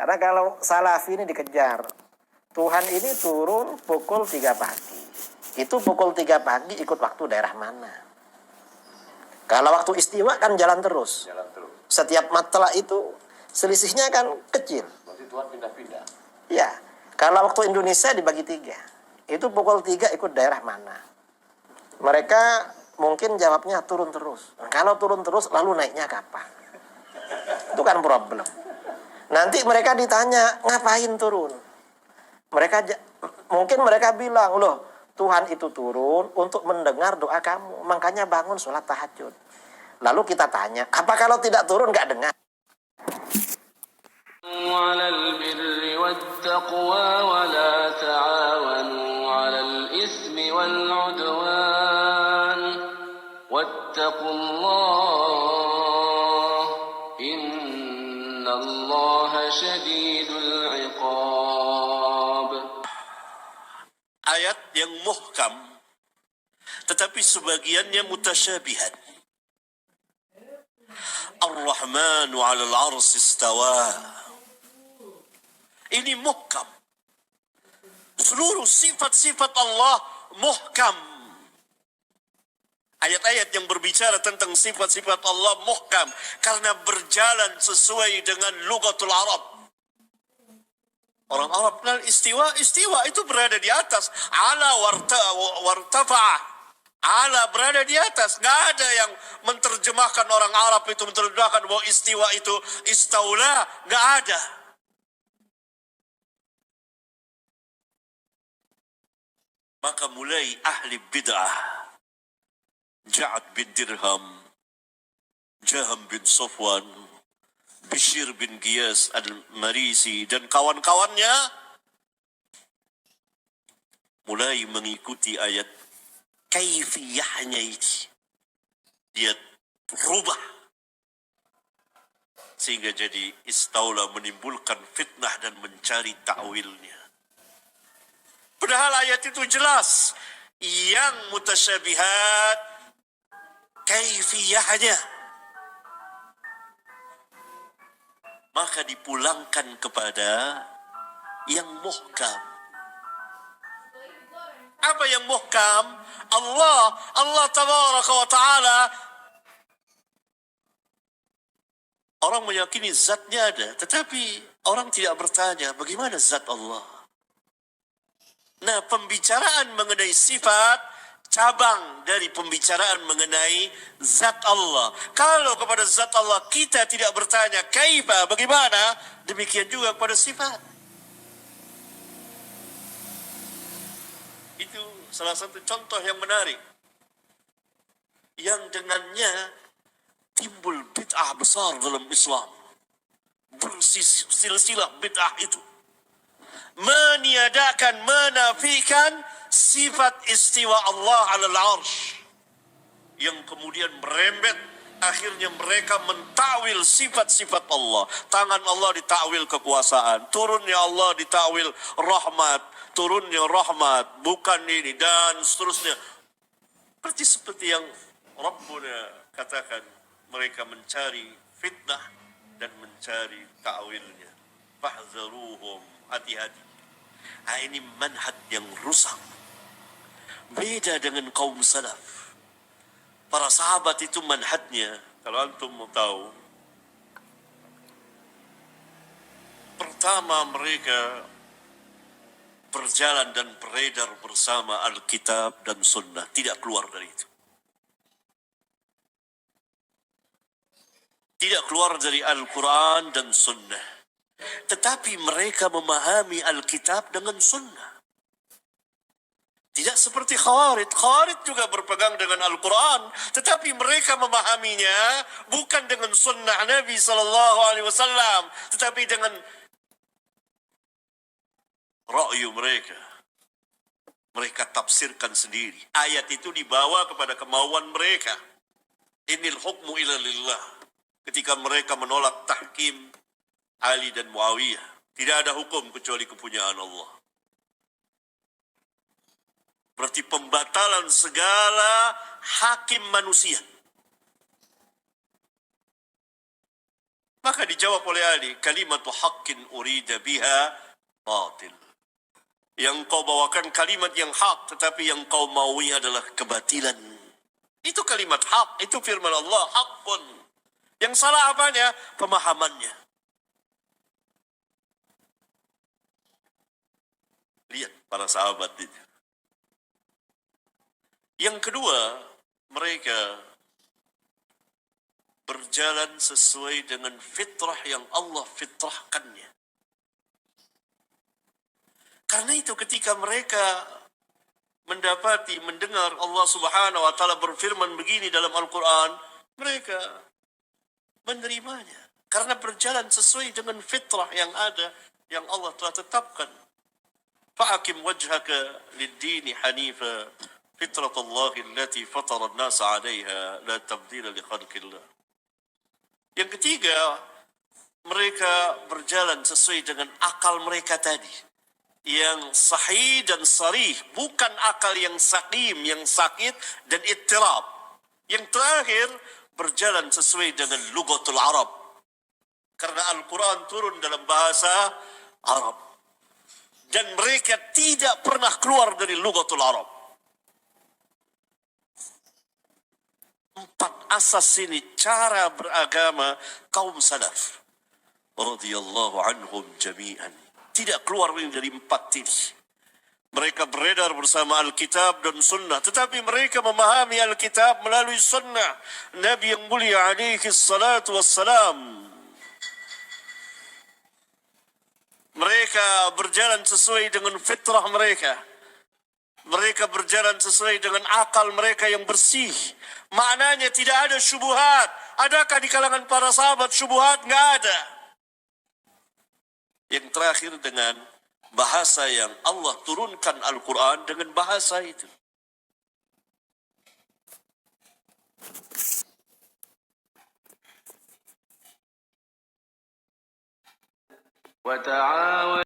Karena kalau Salafi ini dikejar, Tuhan ini turun pukul 3 pagi. Itu pukul 3 pagi ikut waktu daerah mana? Kalau waktu istiwa kan jalan terus. Setiap matla itu selisihnya kan kecil. Berarti Tuhan pindah-pindah. Ya, kalau waktu Indonesia dibagi 3. Itu pukul 3 ikut daerah mana? Mereka mungkin jawabnya turun terus. Kalau turun terus lalu naiknya kapan? Itu kan problem. Nanti mereka ditanya, ngapain turun? Mungkin mereka bilang, loh, Tuhan itu turun untuk mendengar doa kamu. Makanya bangun sholat tahajud. Lalu kita tanya, apa kalau tidak turun nggak dengar? على البر والتقوى ولا تعاونوا على الإثم والعدوان واتقوا الله إن الله شديد العقاب. Ayat yang muhkam tetapi sebagiannya mutasyabihat. Ar-Rahmanu 'alal 'arsy istawa. Ini muhkam. Seluruh sifat-sifat Allah muhkam. Ayat-ayat yang berbicara tentang sifat-sifat Allah muhkam karena berjalan sesuai dengan lughatul Arab. Orang Arab kenal istiwa itu berada di atas. Ala wartafa. Ala berada di atas. Nggak ada yang menerjemahkan orang Arab itu menerjemahkan bahwa istiwa itu istaula. Nggak ada. Maka mulai ahli bid'ah, Ja'ad bin Dirham, Jaham bin Safwan, Bishr bin Giyas al-Marisi dan kawan-kawannya mulai mengikuti ayat kaifiyahnya ini. Dia rubah sehingga jadi istaula, menimbulkan fitnah dan mencari ta'wilnya. Padahal ayat itu jelas. Yang mutasyabihat kaifiyahnya. Maka dipulangkan kepada yang muhkam. Apa yang muhkam? Allah tabaraka wa ta'ala. Orang meyakini zatnya ada. Tetapi orang tidak bertanya bagaimana zat Allah. Nah, pembicaraan mengenai sifat cabang dari pembicaraan mengenai zat Allah. Kalau kepada zat Allah kita tidak bertanya kaifa, bagaimana, demikian juga kepada sifat. Itu salah satu contoh yang menarik. Yang dengannya timbul bid'ah besar dalam Islam. Bersilsilah bid'ah itu. Meniadakan, menafikan sifat istiwa Allah alal arsh. Yang kemudian merembet, akhirnya mereka mentakwil sifat-sifat Allah. Tangan Allah ditakwil kekuasaan, turunnya Allah ditakwil rahmat, turunnya rahmat, bukan ini, dan seterusnya. Seperti yang Rabbuna katakan, mereka mencari fitnah dan mencari ta'wilnya. Fahzaruhum, hati-hati. Nah, ini manhaj yang rusak. Beda dengan kaum salaf. Para sahabat itu manhajnya, kalau antum mau tahu, pertama mereka berjalan dan beredar bersama Alkitab dan Sunnah, tidak keluar dari itu. Tidak keluar dari Al-Quran dan Sunnah. Tetapi mereka memahami Alkitab dengan Sunnah. Tidak seperti Khawarij. Khawarij juga berpegang dengan Al-Quran. Tetapi mereka memahaminya bukan dengan Sunnah Nabi SAW. Tetapi dengan ra'yu mereka. Mereka tafsirkan sendiri. Ayat itu dibawa kepada kemauan mereka. Inil hukmu illa lillah. Ketika mereka menolak tahkim Ali dan Muawiyah. Tidak ada hukum kecuali kepunyaan Allah. Berarti pembatalan segala hakim manusia. Maka dijawab oleh Ali, kalimatu haqqin urida biha batil. Yang kau bawakan kalimat yang hak, tetapi yang kau maui adalah kebatilan. Itu kalimat hak, itu firman Allah, haqqun. Yang salah apanya? Pemahamannya. Lihat para sahabat itu. Yang kedua, mereka berjalan sesuai dengan fitrah yang Allah fitrahkannya. Karena itu ketika mereka mendengar Allah Subhanahu wa taala berfirman begini dalam Al-Qur'an, mereka menerimanya karena berjalan sesuai dengan fitrah yang ada yang Allah telah tetapkan. Fa'akim wajhaka lid-dini hanifa fitratallahi allati fatara an-nasa 'alayha la tabdila li khalqillah. Yang ketiga, mereka berjalan sesuai dengan akal mereka tadi. Yang sahih dan sarih, bukan akal yang sakim, yang sakit dan ittirab. Yang terakhir, berjalan sesuai dengan lugatul Arab. Karena Al-Quran turun dalam bahasa Arab. Dan mereka tidak pernah keluar dari lugatul Arab. 4 asas ini cara beragama kaum salaf radhiyallahu anhum jami'an. Tidak keluar dari 4 ini. Mereka beredar bersama Alkitab dan Sunnah, tetapi mereka memahami Alkitab melalui Sunnah Nabi yang mulia alaihi salatu wassalam. Mereka berjalan sesuai dengan fitrah mereka. Mereka berjalan sesuai dengan akal mereka yang bersih. Maknanya tidak ada syubhat. Adakah di kalangan para sahabat syubhat? Enggak ada. Yang terakhir dengan bahasa yang Allah turunkan Al-Quran dengan bahasa itu. وتعاونوا